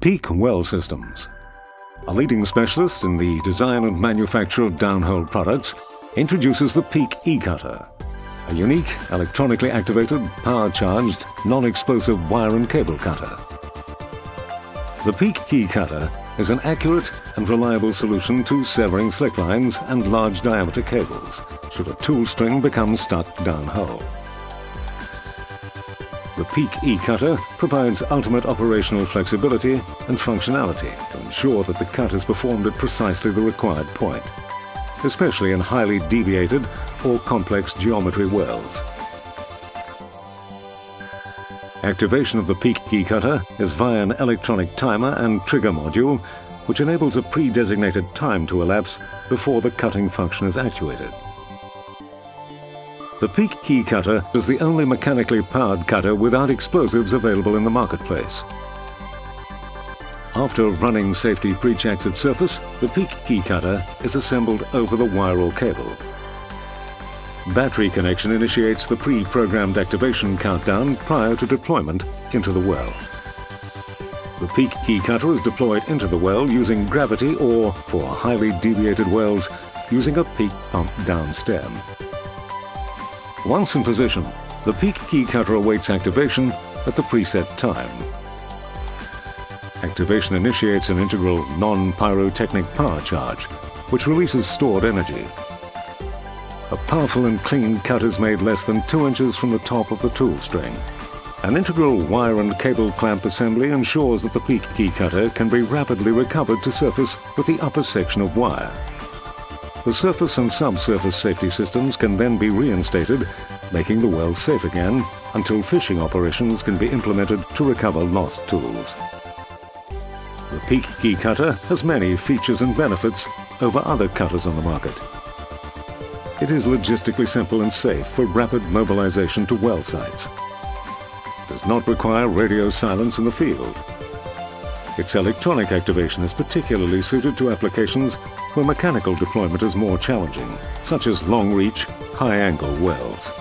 Peak Well Systems, a leading specialist in the design and manufacture of downhole products, introduces the Peak eCutter, a unique electronically activated, power-charged, non-explosive wire and cable cutter. The Peak eCutter is an accurate and reliable solution to severing slicklines and large diameter cables should a tool string become stuck downhole. The Peak eCutter provides ultimate operational flexibility and functionality to ensure that the cut is performed at precisely the required point, especially in highly deviated or complex geometry wells. Activation of the Peak eCutter is via an electronic timer and trigger module, which enables a pre-designated time to elapse before the cutting function is actuated. The Peak eCutter is the only mechanically powered cutter without explosives available in the marketplace. After running safety pre-checks at surface, the Peak eCutter is assembled over the wire or cable. Battery connection initiates the pre-programmed activation countdown prior to deployment into the well. The Peak eCutter is deployed into the well using gravity or, for highly deviated wells, using a peak pump downstem. Once in position, the Peak eCutter awaits activation at the preset time. Activation initiates an integral non-pyrotechnic power charge, which releases stored energy. A powerful and clean cut is made less than 2 inches from the top of the tool string. An integral wire and cable clamp assembly ensures that the Peak eCutter can be rapidly recovered to surface with the upper section of wire. The surface and subsurface safety systems can then be reinstated, making the well safe again until fishing operations can be implemented to recover lost tools. The Peak eCutter has many features and benefits over other cutters on the market. It is logistically simple and safe for rapid mobilization to well sites. It does not require radio silence in the field. Its electronic activation is particularly suited to applications where mechanical deployment is more challenging, such as long-reach, high-angle wells.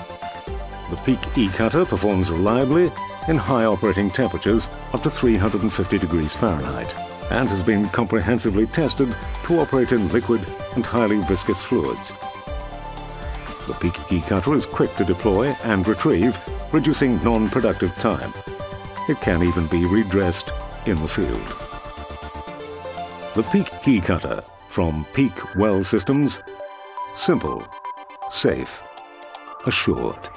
The Peak eCutter performs reliably in high operating temperatures up to 350 degrees Fahrenheit and has been comprehensively tested to operate in liquid and highly viscous fluids. The Peak eCutter is quick to deploy and retrieve, reducing non-productive time. It can even be redressed in the field. The Peak eCutter from Peak Well Systems. Simple, safe, assured.